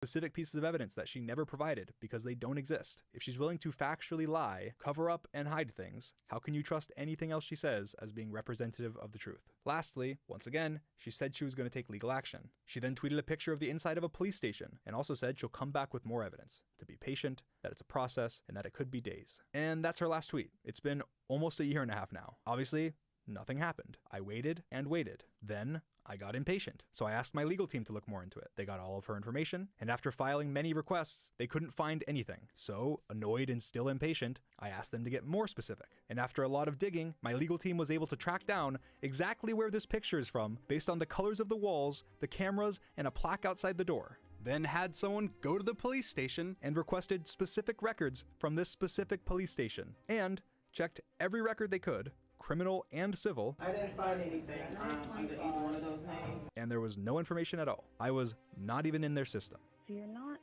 specific pieces of evidence that she never provided because they don't exist. If she's willing to factually lie, cover up, and hide things, how can you trust anything else she says as being representative of the truth? Lastly, once again, she said she was going to take legal action. She then tweeted a picture of the inside of a police station and also said she'll come back with more evidence, to be patient, that it's a process, and that it could be days. And that's her last tweet. It's been almost a year and a half now. Obviously, nothing happened. I waited and waited. Then I got impatient. So I asked my legal team to look more into it. They got all of her information, and after filing many requests, they couldn't find anything. So, annoyed and still impatient, I asked them to get more specific. And after a lot of digging, my legal team was able to track down exactly where this picture is from based on the colors of the walls, the cameras, and a plaque outside the door. Then had someone go to the police station and requested specific records from this specific police station, and checked every record they could, criminal and civil. I didn't find anything under either one of those names. And there was no information at all. I was not even in their system. So you're not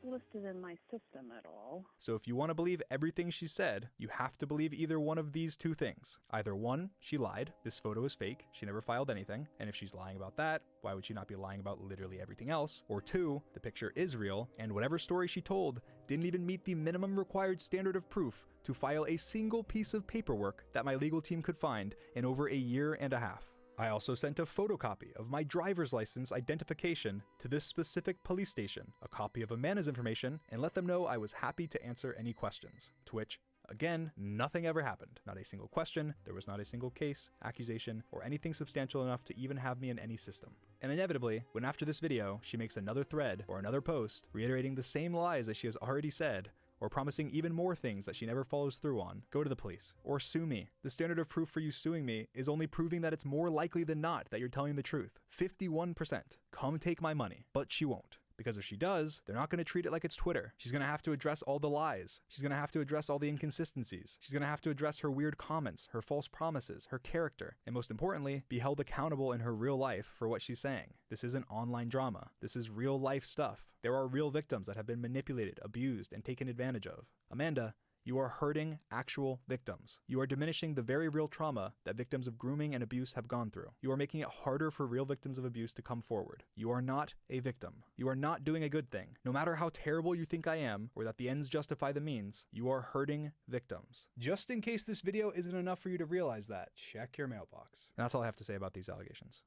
listed in my system at all. So if you want to believe everything she said, you have to believe either one of these two things. Either one, she lied, this photo is fake, she never filed anything, and if she's lying about that, why would she not be lying about literally everything else? Or two, the picture is real, and whatever story she told didn't even meet the minimum required standard of proof to file a single piece of paperwork that my legal team could find in over a year and a half. I also sent a photocopy of my driver's license identification to this specific police station, a copy of Amanda's information, and let them know I was happy to answer any questions. To which, again, nothing ever happened. Not a single question, there was not a single case, accusation, or anything substantial enough to even have me in any system. And inevitably, when after this video, she makes another thread or another post reiterating the same lies that she has already said, or promising even more things that she never follows through on, go to the police or sue me. The standard of proof for you suing me is only proving that it's more likely than not that you're telling the truth. 51%. Come take my money. But she won't. Because if she does, they're not going to treat it like it's Twitter. She's going to have to address all the lies. She's going to have to address all the inconsistencies. She's going to have to address her weird comments, her false promises, her character, and most importantly, be held accountable in her real life for what she's saying. This isn't online drama. This is real life stuff. There are real victims that have been manipulated, abused, and taken advantage of. Amanda, you are hurting actual victims. You are diminishing the very real trauma that victims of grooming and abuse have gone through. You are making it harder for real victims of abuse to come forward. You are not a victim. You are not doing a good thing. No matter how terrible you think I am, or that the ends justify the means, you are hurting victims. Just in case this video isn't enough for you to realize that, check your mailbox. And that's all I have to say about these allegations.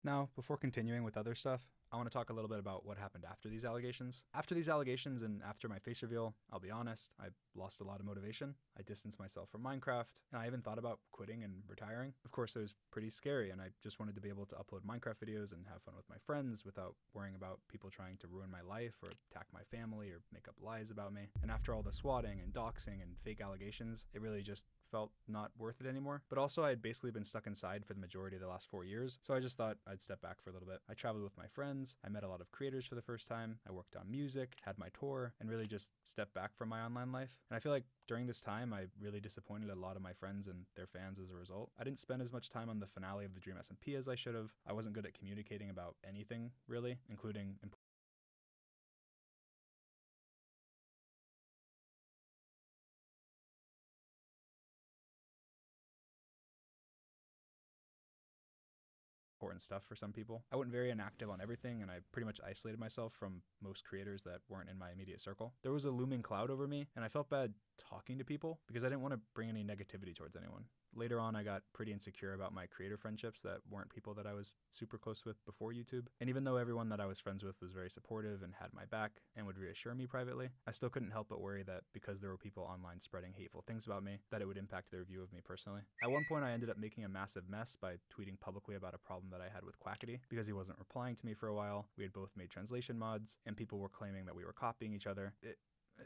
Now, before continuing with other stuff, I want to talk a little bit about what happened after these allegations. After these allegations and after my face reveal, I'll be honest, I lost a lot of motivation. I distanced myself from Minecraft, and I even thought about quitting and retiring. Of course, it was pretty scary, and I just wanted to be able to upload Minecraft videos and have fun with my friends without worrying about people trying to ruin my life or attack my family or make up lies about me. And after all the swatting and doxing and fake allegations, it really just felt not worth it anymore. But also, I had basically been stuck inside for the majority of the last 4 years, so I just thought I'd step back for a little bit. I traveled with my friends. I met a lot of creators for the first time. I worked on music, had my tour, and really just stepped back from my online life. And I feel like during this time, I really disappointed a lot of my friends and their fans as a result. I didn't spend as much time on the finale of the Dream SMP as I should have. I wasn't good at communicating about anything, really, including important stuff for some people. I wasn't very inactive on everything, and I pretty much isolated myself from most creators that weren't in my immediate circle. There was a looming cloud over me, and I felt bad talking to people because I didn't want to bring any negativity towards anyone. Later on, I got pretty insecure about my creator friendships that weren't people that I was super close with before YouTube. And even though everyone that I was friends with was very supportive and had my back and would reassure me privately, I still couldn't help but worry that because there were people online spreading hateful things about me, that it would impact their view of me personally. At one point, I ended up making a massive mess by tweeting publicly about a problem that I had with Quackity because he wasn't replying to me for a while. We had both made translation mods, and people were claiming that we were copying each other.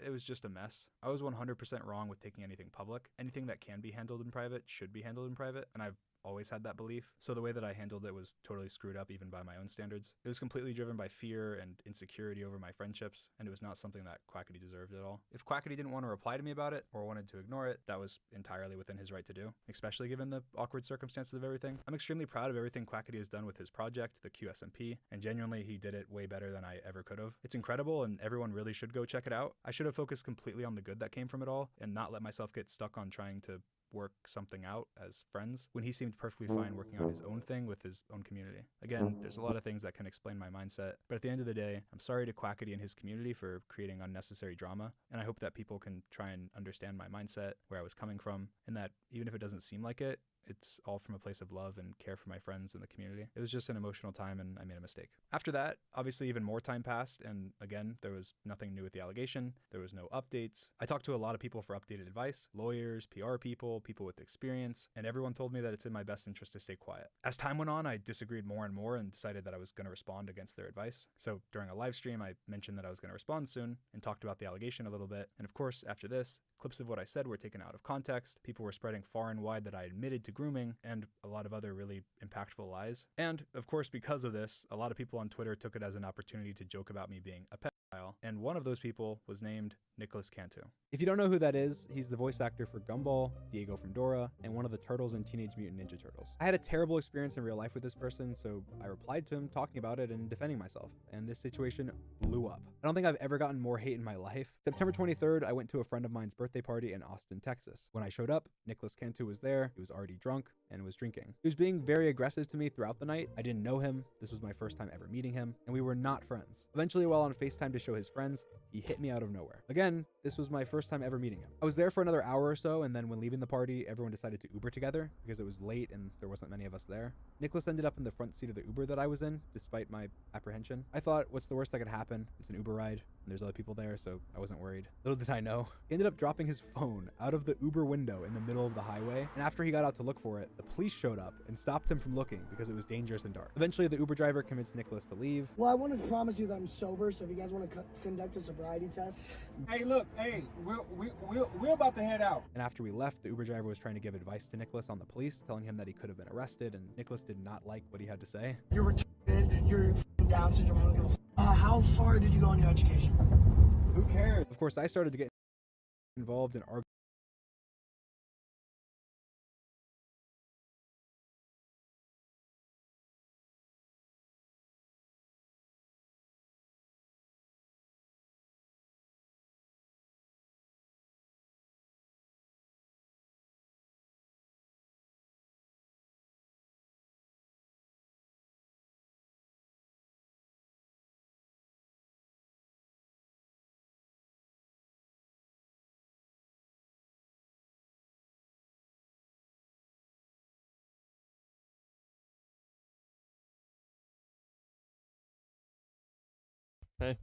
It was just a mess. I was 100% wrong with taking anything public. Anything that can be handled in private should be handled in private, and I've always had that belief. So the way that I handled it was totally screwed up even by my own standards. It was completely driven by fear and insecurity over my friendships, and it was not something that Quackity deserved at all. If Quackity didn't want to reply to me about it or wanted to ignore it, that was entirely within his right to do, especially given the awkward circumstances of everything. I'm extremely proud of everything Quackity has done with his project, the QSMP, and genuinely he did it way better than I ever could have. It's incredible, and everyone really should go check it out. I should have focused completely on the good that came from it all and not let myself get stuck on trying to work something out as friends when he seemed perfectly fine working on his own thing with his own community. Again, there's a lot of things that can explain my mindset, but at the end of the day, I'm sorry to Quackity and his community for creating unnecessary drama, and I hope that people can try and understand my mindset, where I was coming from, and that even if it doesn't seem like it, it's all from a place of love and care for my friends and the community. It was just an emotional time and I made a mistake. After that, obviously even more time passed, and again, there was nothing new with the allegation. There was no updates. I talked to a lot of people for updated advice, lawyers, PR people, people with experience, and everyone told me that it's in my best interest to stay quiet. As time went on, I disagreed more and more and decided that I was going to respond against their advice. So during a live stream, I mentioned that I was going to respond soon and talked about the allegation a little bit. And of course, after this, clips of what I said were taken out of context. People were spreading far and wide that I admitted to grooming, and a lot of other really impactful lies. And of course, because of this, a lot of people on Twitter took it as an opportunity to joke about me being a pedophile, and one of those people was named Nicholas Cantu. If you don't know who that is, he's the voice actor for Gumball, Diego from Dora, and one of the turtles in Teenage Mutant Ninja Turtles. I had a terrible experience in real life with this person, so I replied to him talking about it and defending myself, and this situation blew up. I don't think I've ever gotten more hate in my life. September 23rd, I went to a friend of mine's birthday party in Austin, Texas. When I showed up, Nicholas Cantu was there. He was already drunk and was drinking. He was being very aggressive to me throughout the night. I didn't know him. This was my first time ever meeting him, and we were not friends. Eventually, while on FaceTime to show his friends, he hit me out of nowhere. Again, this was my first time ever meeting him. I was there for another hour or so, and then when leaving the party, everyone decided to Uber together because it was late and there wasn't many of us there. Nicholas ended up in the front seat of the Uber that I was in, despite my apprehension. I thought, what's the worst that could happen? It's an Uber ride, and there's other people there, so I wasn't worried. Little did I know, he ended up dropping his phone out of the Uber window in the middle of the highway, and after he got out to look for it, the police showed up and stopped him from looking because it was dangerous and dark. Eventually, the Uber driver convinced Nicholas to leave. Well, I want to promise you that I'm sober, so if you guys want to conduct a sobriety test. Hey, look, hey, we're about to head out. And after we left, the Uber driver was trying to give advice to Nicholas on the police, telling him that he could have been arrested, and Nicholas did not like what he had to say. You're retarded, you're f***ing Down syndrome, I don't give a how far did you go in your education? Who cares? Of course, I started to get involved in arguing Hey.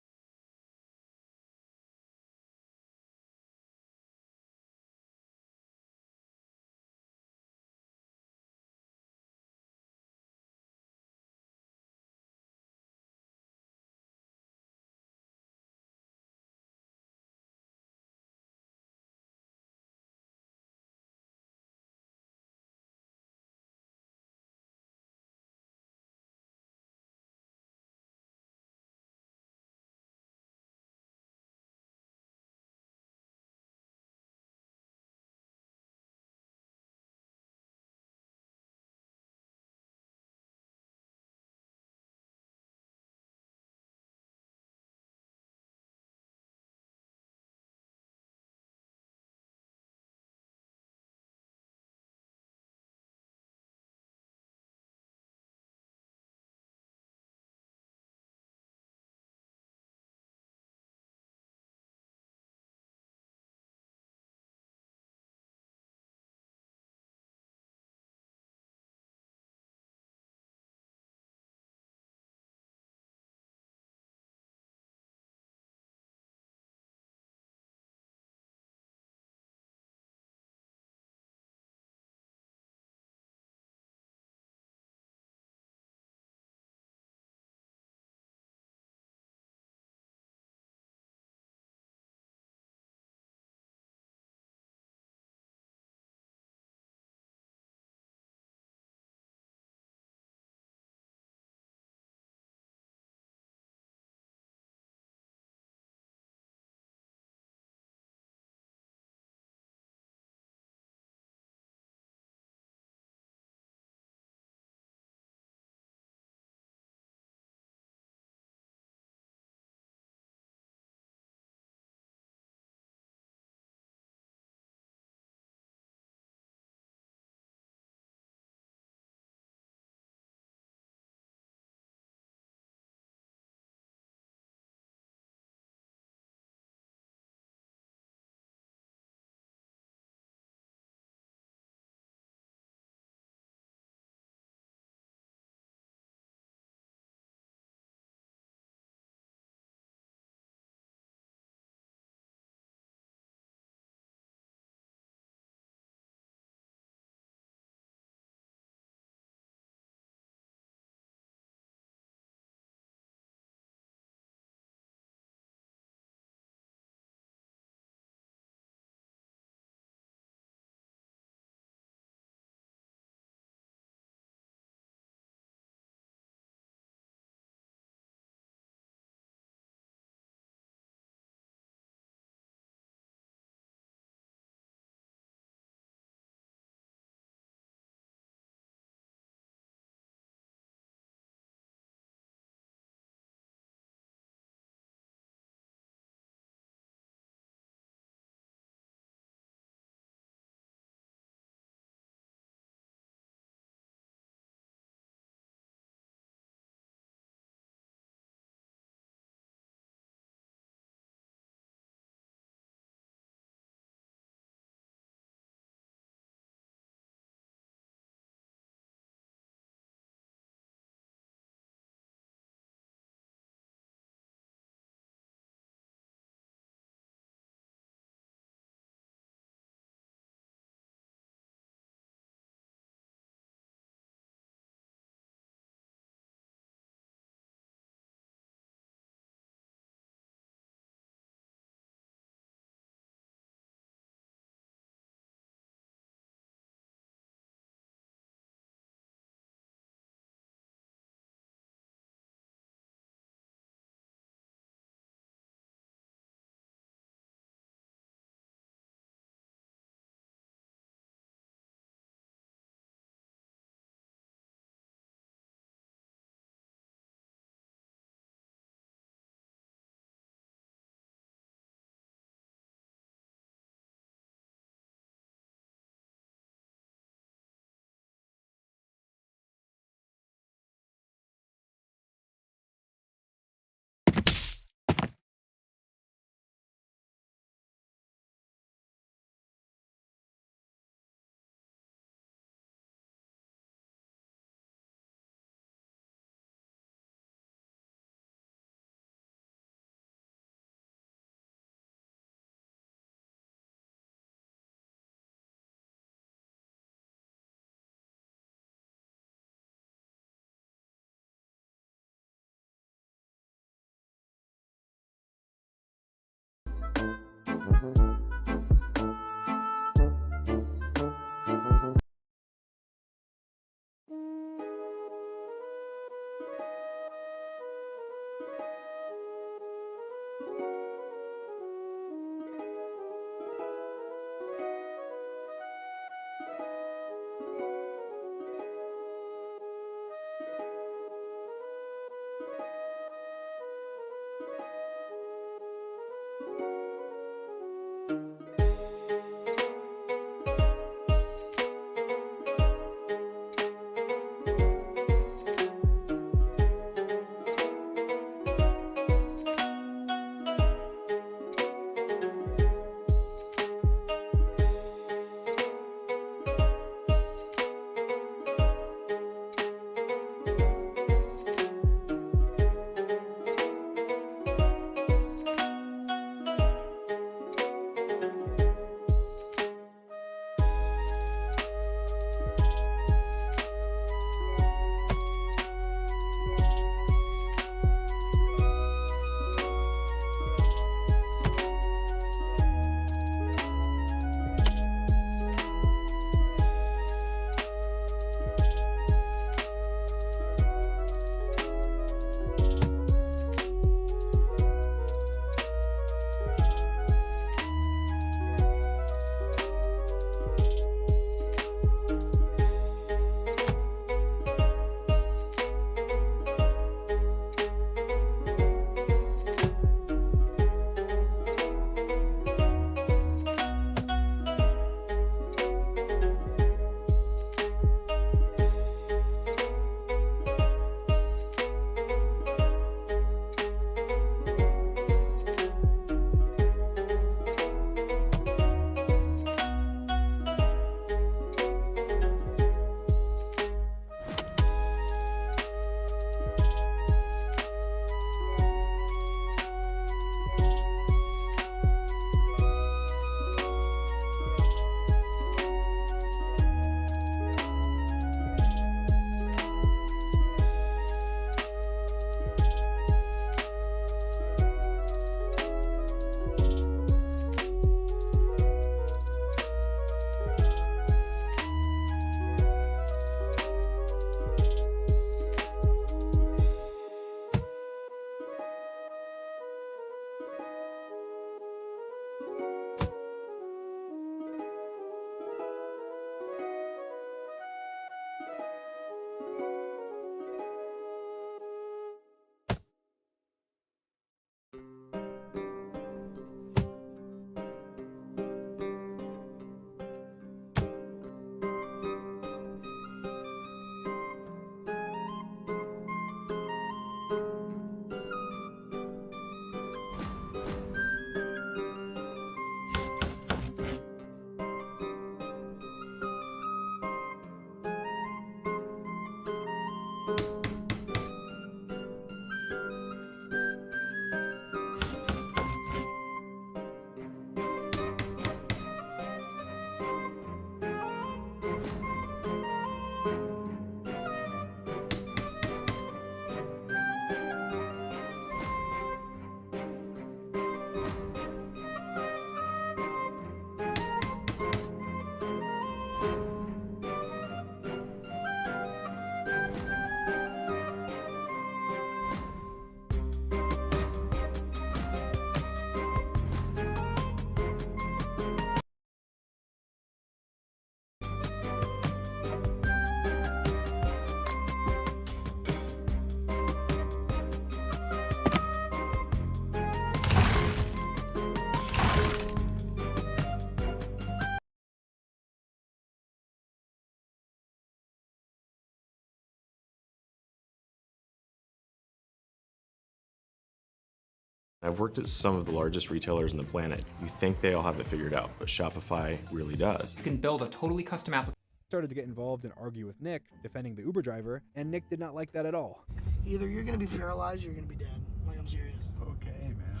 I've worked at some of the largest retailers on the planet. You think they all have it figured out, but Shopify really does. You can build a totally custom application. Started to get involved and argue with Nick, defending the Uber driver, and Nick did not like that at all. Either you're gonna be paralyzed or you're gonna be dead. Like, I'm serious. Okay, man.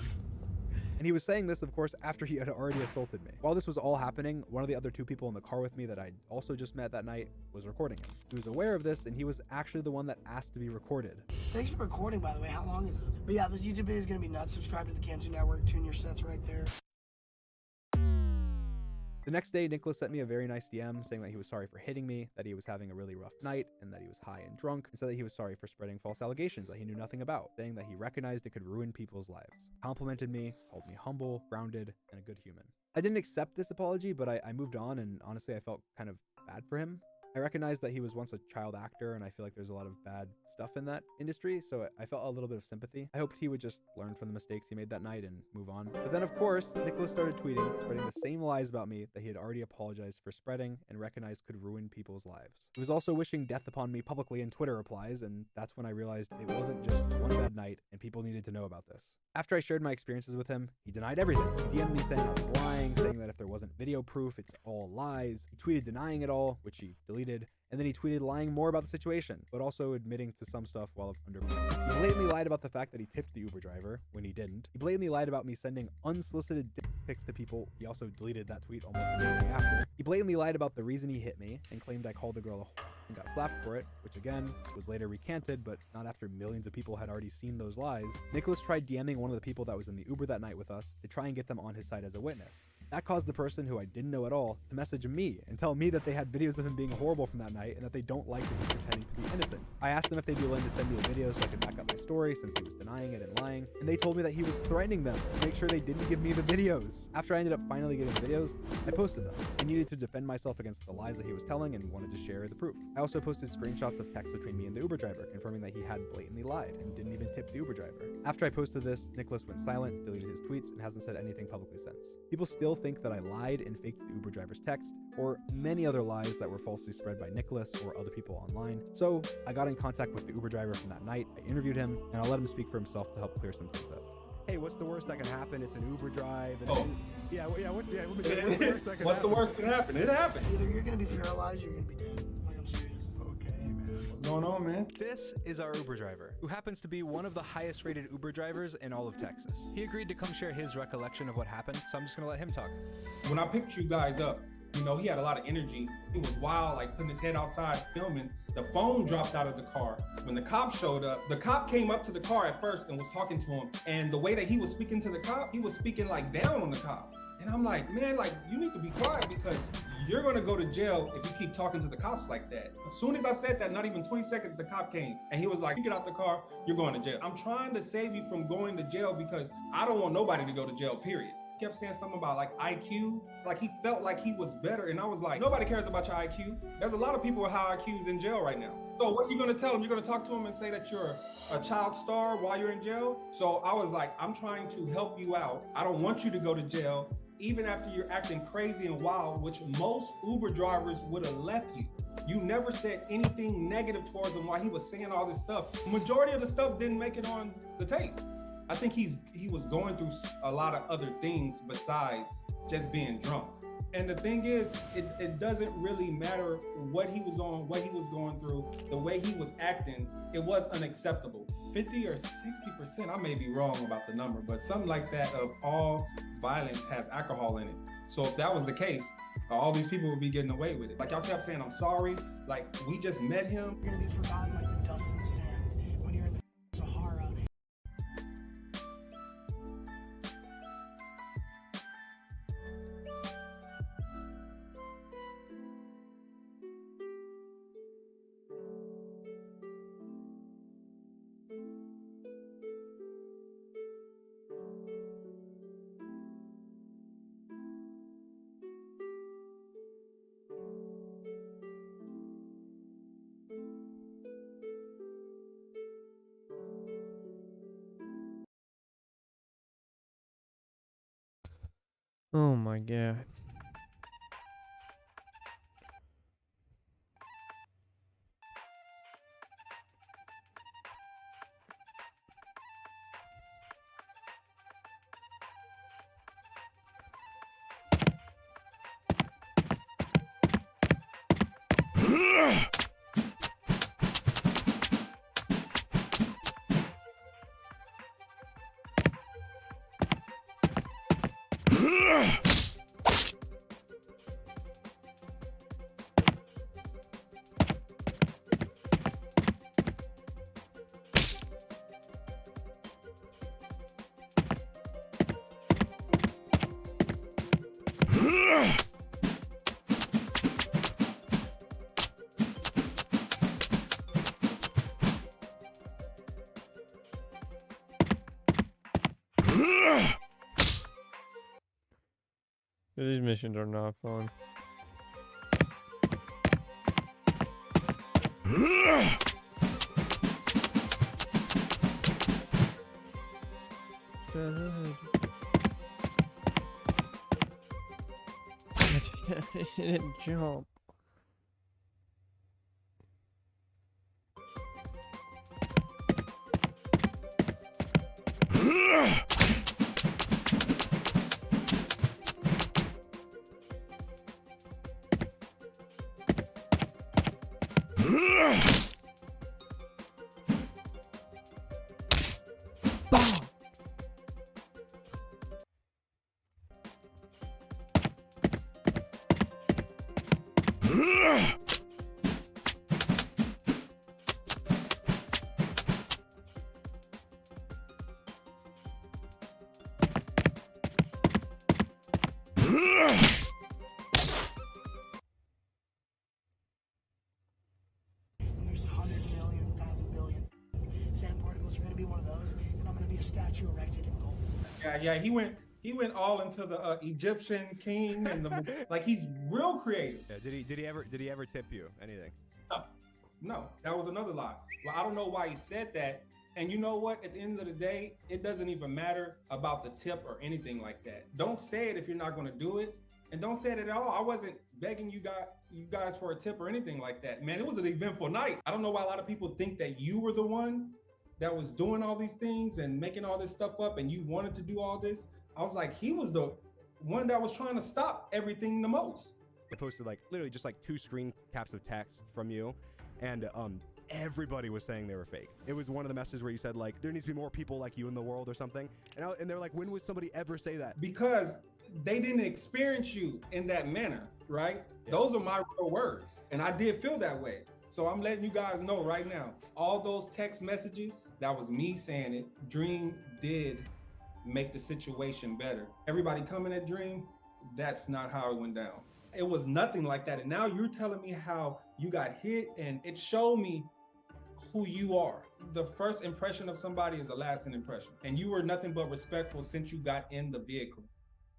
And he was saying this, of course, after he had already assaulted me. While this was all happening, one of the other two people in the car with me that I also just met that night was recording him. He was aware of this, and he was actually the one that asked to be recorded. Thanks for recording, by the way. How long is this? But yeah, this YouTube video is gonna be nuts. Subscribe to the Kanzu Network. Tune your sets right there. The next day, Nicholas sent me a very nice DM saying that he was sorry for hitting me, that he was having a really rough night, and that he was high and drunk, and said that he was sorry for spreading false allegations that he knew nothing about, saying that he recognized it could ruin people's lives. Complimented me, called me humble, grounded, and a good human. I didn't accept this apology, but I moved on, and honestly, I felt kind of bad for him. I recognized that he was once a child actor, and I feel like there's a lot of bad stuff in that industry, so I felt a little bit of sympathy. I hoped he would just learn from the mistakes he made that night and move on. But then, of course, Nicholas started tweeting, spreading the same lies about me that he had already apologized for spreading and recognized could ruin people's lives. He was also wishing death upon me publicly in Twitter replies, and that's when I realized it wasn't just one bad night, and people needed to know about this. After I shared my experiences with him, he denied everything. He DM'd me saying I was lying, saying that if there wasn't video proof, it's all lies. He tweeted denying it all, which he deleted. And then he tweeted lying more about the situation, but also admitting to some stuff while under pressure. He blatantly lied about the fact that he tipped the Uber driver when he didn't. He blatantly lied about me sending unsolicited dick pics to people. He also deleted that tweet almost immediately after. He blatantly lied about the reason he hit me and claimed I called the girl a whore and got slapped for it, which again was later recanted, but not after millions of people had already seen those lies. Nicholas tried DMing one of the people that was in the Uber that night with us to try and get them on his side as a witness. That caused the person, who I didn't know at all, to message me and tell me that they had videos of him being horrible from that night and that they don't like that he's pretending to be innocent. I asked them if they'd be willing to send me the video so I could back up my story since he was denying it and lying, and they told me that he was threatening them to make sure they didn't give me the videos. After I ended up finally getting the videos, I posted them. I needed to defend myself against the lies that he was telling and wanted to share the proof. I also posted screenshots of texts between me and the Uber driver, confirming that he had blatantly lied and didn't even tip the Uber driver. After I posted this, Nicholas went silent, deleted his tweets, and hasn't said anything publicly since. People still think that I lied and faked the Uber driver's text, or many other lies that were falsely spread by Nicholas or other people online. So I got in contact with the Uber driver from that night, I interviewed him, and I'll let him speak for himself to help clear some things up. Hey, what's the worst that can happen? It's an Uber drive. And what's the worst that can What's the happen? worst that can happen? It happened. Either you're gonna be paralyzed or you're gonna be dead. Like, I'm serious. Okay, man. What's going on, man? This is our Uber driver, who happens to be one of the highest rated Uber drivers in all of Texas. He agreed to come share his recollection of what happened, so I'm just gonna let him talk. When I picked you guys up, you know, he had a lot of energy. He was wild, like putting his head outside filming. The phone dropped out of the car. When the cop showed up, the cop came up to the car at first and was talking to him. And the way that he was speaking to the cop, he was speaking like down on the cop. And I'm like, man, like, you need to be quiet because you're gonna go to jail if you keep talking to the cops like that. As soon as I said that, not even 20 seconds, the cop came and he was like, you get out the car, you're going to jail. I'm trying to save you from going to jail because I don't want nobody to go to jail, period. He kept saying something about like IQ, like he felt like he was better. And I was like, nobody cares about your IQ. There's a lot of people with high IQs in jail right now. So what are you gonna tell him? You're gonna talk to him and say that you're a child star while you're in jail? So I was like, I'm trying to help you out. I don't want you to go to jail, even after you're acting crazy and wild, which most Uber drivers would have left you. You never said anything negative towards him while he was saying all this stuff. Majority of the stuff didn't make it on the tape. I think he was going through a lot of other things besides just being drunk. And the thing is, it doesn't really matter what he was on, what he was going through, the way he was acting, it was unacceptable. 50 or 60%, I may be wrong about the number, but something like that of all violence has alcohol in it. So if that was the case, all these people would be getting away with it. Like y'all kept saying, I'm sorry, like we just met him. You're gonna be forgotten like the dust in the sand when you're in the Sahara. Oh my god. These missions are not fun. I didn't jump. When there's 100 million, 1,000 billion sand particles, you're gonna be one of those, and I'm gonna be a statue erected in gold. Yeah, he went all into the Egyptian king and the like. He's real creative. Yeah, did he ever tip you anything? No, that was another lie. Well, I don't know why he said that. And you know what? At the end of the day, it doesn't even matter about the tip or anything like that. Don't say it if you're not going to do it, and don't say it at all. I wasn't begging you guys for a tip or anything like that. Man, it was an eventful night. I don't know why a lot of people think that you were the one that was doing all these things and making all this stuff up, and you wanted to do all this. I was like, he was the one that was trying to stop everything the most. I posted like literally just like 2 screen caps of text from you, and everybody was saying they were fake. It was one of the messages where you said like there needs to be more people like you in the world or something, and they're like, when would somebody ever say that? Because they didn't experience you in that manner, right? Yeah. Those are my real words, and I did feel that way. So I'm letting you guys know right now, all those text messages, that was me saying it. Dream did make the situation better. Everybody coming at Dream, that's not how it went down. It was nothing like that. And now you're telling me how you got hit, and it showed me who you are. The first impression of somebody is a lasting impression. And you were nothing but respectful since you got in the vehicle.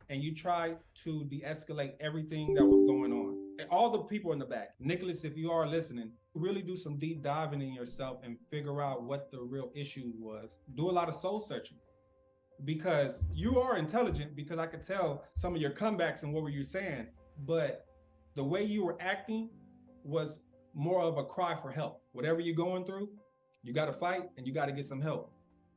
And you tried to de-escalate everything that was going on. And all the people in the back, Nicholas, if you are listening, really do some deep diving in yourself and figure out what the real issue was. Do a lot of soul searching, because you are intelligent, because I could tell some of your comebacks and what were you saying, but the way you were acting was more of a cry for help. Whatever you're going through, you got to fight and you got to get some help.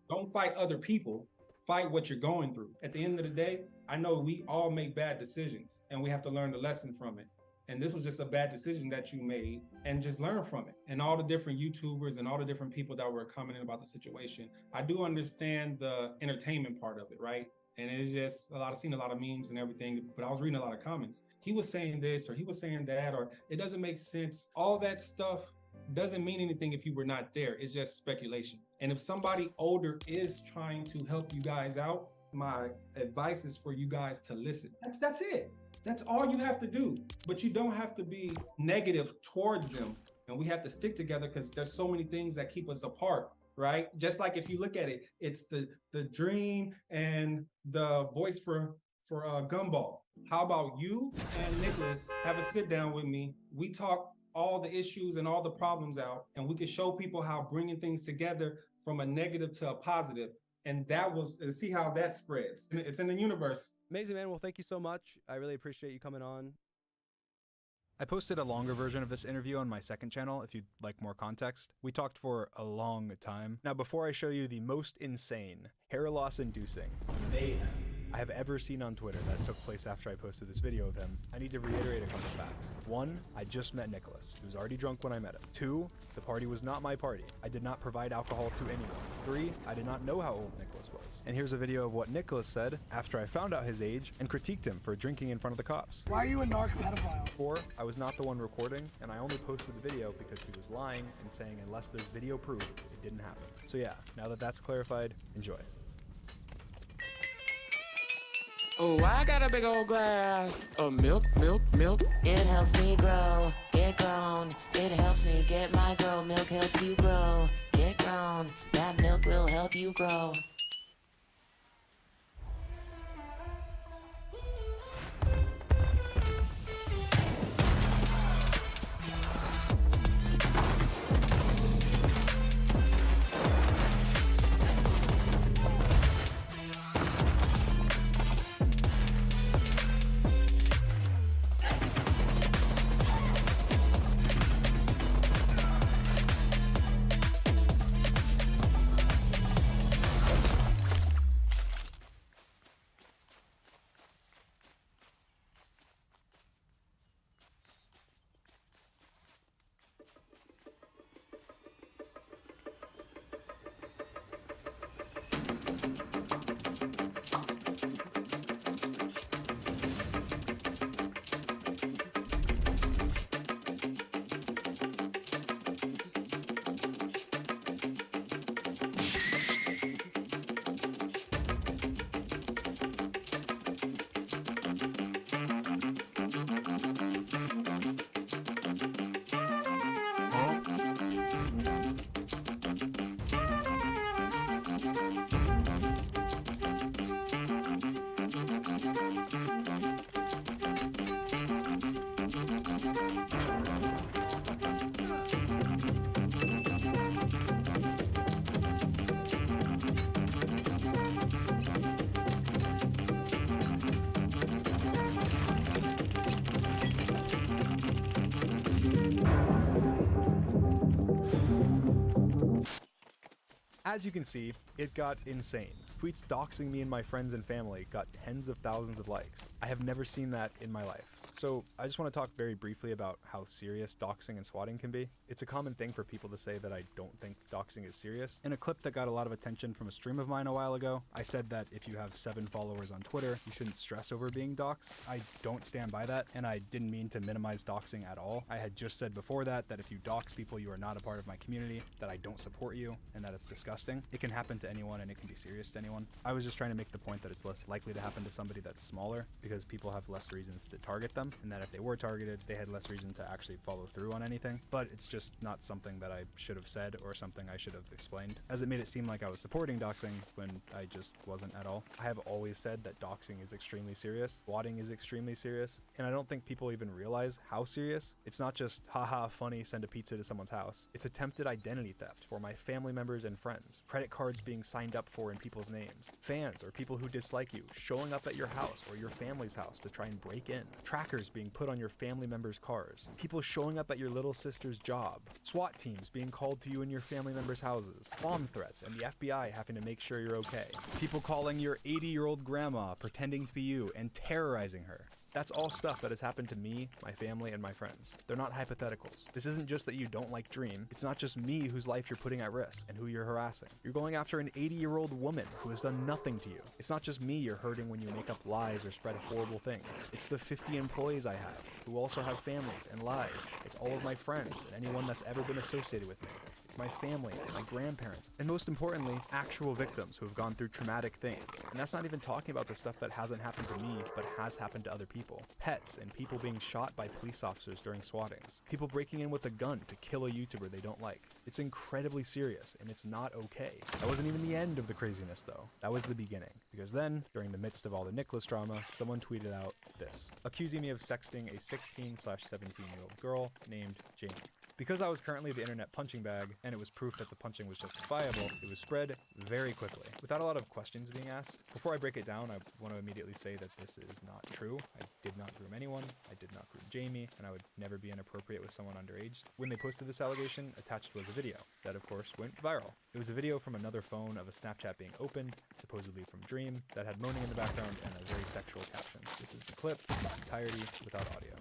Don't fight other people, fight what you're going through. At the end of the day, I know we all make bad decisions and we have to learn the lesson from it. And this was just a bad decision that you made, and just learn from it. And all the different YouTubers and all the different people that were commenting about the situation, I do understand the entertainment part of it, right? And it's just seen a lot of memes and everything, but I was reading a lot of comments. He was saying this, or he was saying that, or it doesn't make sense. All that stuff doesn't mean anything if you were not there. It's just speculation. And if somebody older is trying to help you guys out, my advice is for you guys to listen. That's it. That's all you have to do. But you don't have to be negative towards them. And we have to stick together, because there's so many things that keep us apart, right? Just like if you look at it, it's the Dream and the voice for Gumball. How about you and Nicholas have a sit down with me? We talk all the issues and all the problems out, and we can show people how bringing things together from a negative to a positive. And see how that spreads. It's in the universe. Amazing, man. Well, thank you so much. I really appreciate you coming on. I posted a longer version of this interview on my second channel if you'd like more context. We talked for a long time. Now, before I show you the most insane, hair loss inducing mayhem I have ever seen on Twitter that took place after I posted this video of him, I need to reiterate a couple facts. 1, I just met Nicholas. He was already drunk when I met him. 2, the party was not my party. I did not provide alcohol to anyone. 3, I did not know how old Nicholas was. And here's a video of what Nicholas said after I found out his age and critiqued him for drinking in front of the cops. Why are you a narc pedophile? 4, I was not the one recording, and I only posted the video because he was lying and saying unless there's video proof, it didn't happen. So yeah, now that that's clarified, enjoy. Oh, I got a big old glass of milk. It helps me grow, get grown. It helps me get my grow. Milk helps you grow, get grown. That milk will help you grow. As you can see, it got insane. Tweets doxing me and my friends and family got tens of thousands of likes. I have never seen that in my life. So I just want to talk very briefly about how serious doxing and swatting can be. It's a common thing for people to say that I don't think doxing is serious. In a clip that got a lot of attention from a stream of mine a while ago, I said that if you have 7 followers on Twitter, you shouldn't stress over being doxed. I don't stand by that, and I didn't mean to minimize doxing at all. I had just said before that if you dox people, you are not a part of my community, that I don't support you, and that it's disgusting. It can happen to anyone, and it can be serious to anyone. I was just trying to make the point that it's less likely to happen to somebody that's smaller, because people have less reasons to target them, and that if they were targeted, they had less reason to actually follow through on anything. But it's just not something that I should have said or something I should have explained, as it made it seem like I was supporting doxing when I just wasn't at all. I have always said that doxing is extremely serious, swatting is extremely serious, and I don't think people even realize how serious. It's not just haha funny, send a pizza to someone's house. It's attempted identity theft for my family members and friends, credit cards being signed up for in people's names, fans or people who dislike you showing up at your house or your family's house to try and break in, trackers being put on your family members' cars, people showing up at your little sister's job, SWAT teams being called to you in your family members' houses, bomb threats and the FBI having to make sure you're okay, people calling your 80-year-old grandma pretending to be you and terrorizing her. That's all stuff that has happened to me, my family, and my friends. They're not hypotheticals. This isn't just that you don't like Dream. It's not just me whose life you're putting at risk and who you're harassing. You're going after an 80-year-old woman who has done nothing to you. It's not just me you're hurting when you make up lies or spread horrible things. It's the 50 employees I have, who also have families and lives. It's all of my friends and anyone that's ever been associated with me. My family, my grandparents, and most importantly, actual victims who have gone through traumatic things. And that's not even talking about the stuff that hasn't happened to me, but has happened to other people. Pets and people being shot by police officers during swattings. People breaking in with a gun to kill a YouTuber they don't like. It's incredibly serious, and it's not okay. That wasn't even the end of the craziness, though. That was the beginning. Because then, during the midst of all the Nicholas drama, someone tweeted out this, accusing me of sexting a 16/17-year-old girl named Jamie. Because I was currently the internet punching bag, and it was proof that the punching was justifiable, it was spread very quickly, without a lot of questions being asked. Before I break it down, I want to immediately say that this is not true. I did not groom anyone, I did not groom Jamie, and I would never be inappropriate with someone underage. When they posted this allegation, attached was a video that, of course, went viral. It was a video from another phone of a Snapchat being opened, supposedly from Dream, that had moaning in the background and a very sexual caption. This is the clip in its entirety without audio.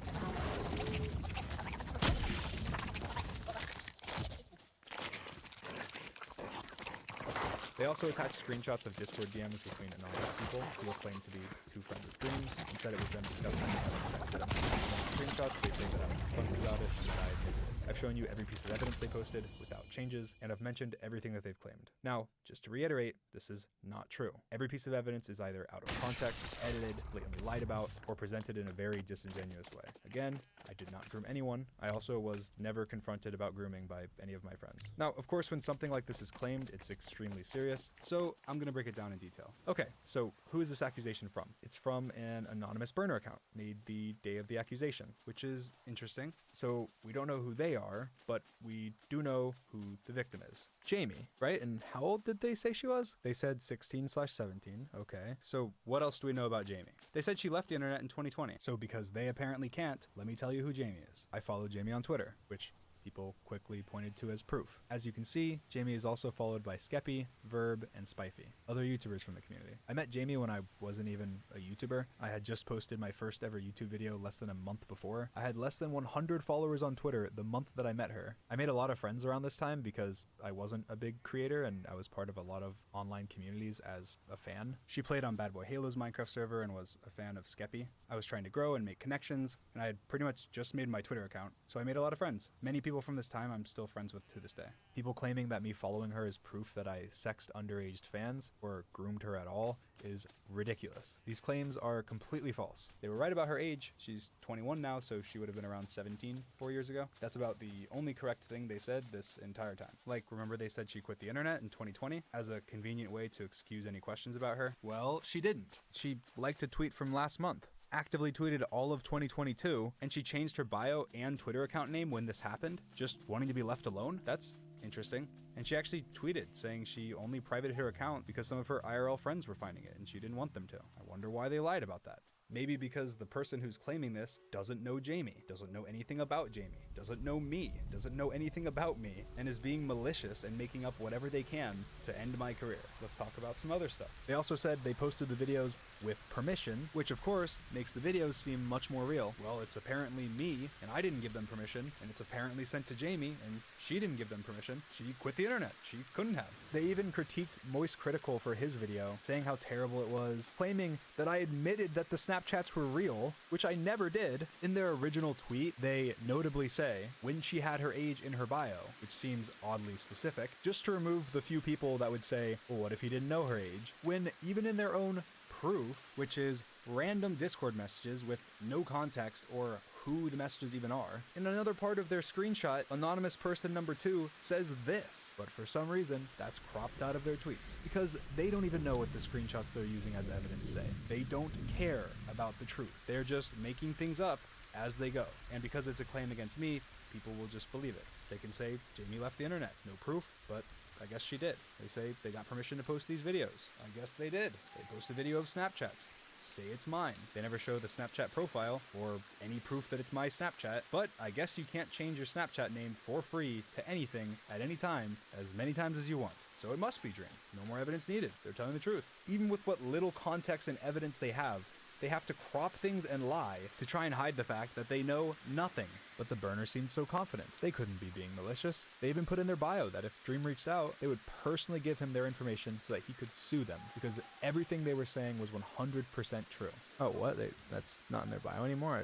They also attached screenshots of Discord DMs between anonymous people who will claim to be two friends of Dreams and said it was them discussing having sex with them. In the screenshots, they say that I was confronted about it and that I admitted it. I've shown you every piece of evidence they posted without changes, and I've mentioned everything that they've claimed. Now, just to reiterate, this is not true. Every piece of evidence is either out of context, edited, blatantly lied about, or presented in a very disingenuous way. Again, I did not groom anyone. I also was never confronted about grooming by any of my friends. Now, of course, when something like this is claimed, it's extremely serious, so I'm gonna break it down in detail. Okay, so who is this accusation from? It's from an anonymous burner account made the day of the accusation, which is interesting. So we don't know who they are, but we do know who the victim is. Jamie, right? And how old did they say she was? They said 16/17. Okay. So what else do we know about Jamie? They said she left the internet in 2020. So because they apparently can't, let me tell you who Jamie is. I follow Jamie on Twitter, which people quickly pointed to as proof. As you can see, Jamie is also followed by Skeppy, Verb, and Spifey, other YouTubers from the community. I met Jamie when I wasn't even a YouTuber. I had just posted my first ever YouTube video less than a month before. I had less than 100 followers on Twitter the month that I met her. I made a lot of friends around this time because I wasn't a big creator and I was part of a lot of online communities as a fan. She played on Bad Boy Halo's Minecraft server and was a fan of Skeppy. I was trying to grow and make connections, and I had pretty much just made my Twitter account, so I made a lot of friends. Many people from this time I'm still friends with to this day. People claiming that me following her is proof that I sexed underage fans or groomed her at all is ridiculous. These claims are completely false. They were right about her age. She's 21 now, so she would have been around 17 4 years ago. That's about the only correct thing they said this entire time. Like, remember they said she quit the internet in 2020 as a convenient way to excuse any questions about her? Well, she didn't. She liked a tweet from last month, actively tweeted all of 2022, and she changed her bio and Twitter account name when this happened, just wanting to be left alone? That's interesting. And she actually tweeted saying she only privated her account because some of her IRL friends were finding it and she didn't want them to. I wonder why they lied about that. Maybe because the person who's claiming this doesn't know Jamie, doesn't know anything about Jamie, doesn't know me, doesn't know anything about me, and is being malicious and making up whatever they can to end my career. Let's talk about some other stuff. They also said they posted the videos with permission, which of course makes the videos seem much more real. Well, it's apparently me, and I didn't give them permission, and it's apparently sent to Jamie, and she didn't give them permission. She quit the internet. She couldn't have. They even critiqued Moist Critical for his video, saying how terrible it was, claiming that I admitted that the Snapchats were real, which I never did. In their original tweet, they notably say when she had her age in her bio, which seems oddly specific, just to remove the few people that would say, well, what if he didn't know her age? When even in their own proof, which is random Discord messages with no context or who the messages even are. In another part of their screenshot, anonymous person number 2 says this, but for some reason, that's cropped out of their tweets. Because they don't even know what the screenshots they're using as evidence say. They don't care about the truth. They're just making things up as they go. And because it's a claim against me, people will just believe it. They can say, Jamie left the internet. No proof, but I guess she did. They say they got permission to post these videos. I guess they did. They post a video of Snapchats. Say it's mine. They never show the Snapchat profile or any proof that it's my Snapchat, but I guess you can't change your Snapchat name for free to anything at any time as many times as you want. So it must be Dream. No more evidence needed. They're telling the truth. Even with what little context and evidence they have to crop things and lie to try and hide the fact that they know nothing. But the burner seemed so confident. They couldn't be being malicious. They even put in their bio that if Dream reached out, they would personally give him their information so that he could sue them, because everything they were saying was 100% true. Oh, what? That's not in their bio anymore?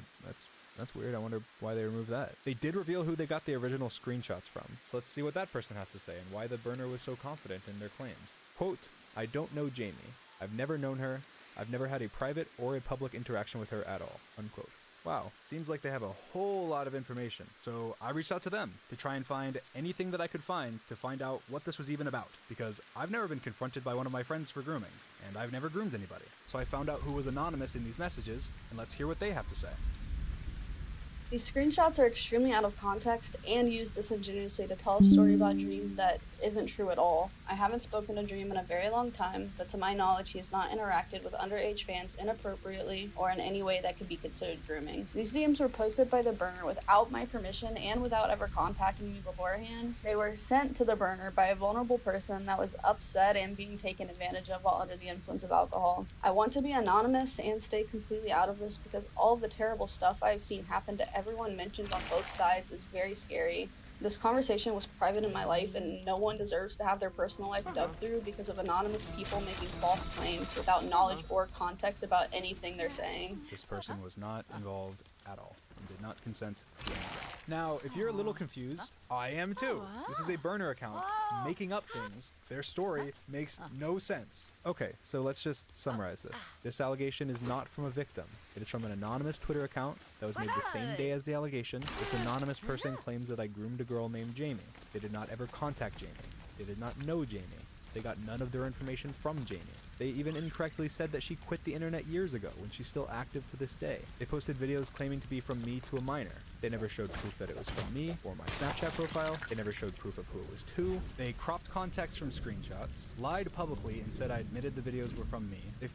That's weird. I wonder why they removed that. They did reveal who they got the original screenshots from. So let's see what that person has to say and why the burner was so confident in their claims. Quote, I don't know Jamie. I've never known her. I've never had a private or a public interaction with her at all. Unquote. Wow, seems like they have a whole lot of information. So I reached out to them to try and find anything that I could find to find out what this was even about, because I've never been confronted by one of my friends for grooming, and I've never groomed anybody. So I found out who was anonymous in these messages, and let's hear what they have to say. These screenshots are extremely out of context and used disingenuously to tell a story about Dream that isn't true at all. I haven't spoken to Dream in a very long time, but to my knowledge he has not interacted with underage fans inappropriately or in any way that could be considered grooming. These DMs were posted by the burner without my permission and without ever contacting me beforehand. They were sent to the burner by a vulnerable person that was upset and being taken advantage of while under the influence of alcohol. I want to be anonymous and stay completely out of this because all of the terrible stuff I've seen happen to everyone mentioned on both sides is very scary. This conversation was private in my life, and no one deserves to have their personal life dug through because of anonymous people making false claims without knowledge or context about anything they're saying. This person was not involved at all and did not consent to anything. Now, if you're a little confused, I am too. This is a burner account making up things. Their story makes no sense. Okay, so let's just summarize this. This allegation is not from a victim. It is from an anonymous Twitter account that was made the same day as the allegation. This anonymous person claims that I groomed a girl named Jamie. They did not ever contact Jamie. They did not know Jamie. They got none of their information from Jamie. They even incorrectly said that she quit the internet years ago when she's still active to this day. They posted videos claiming to be from me to a minor. They never showed proof that it was from me or my Snapchat profile. They never showed proof of who it was to. They cropped context from screenshots, lied publicly and said I admitted the videos were from me. They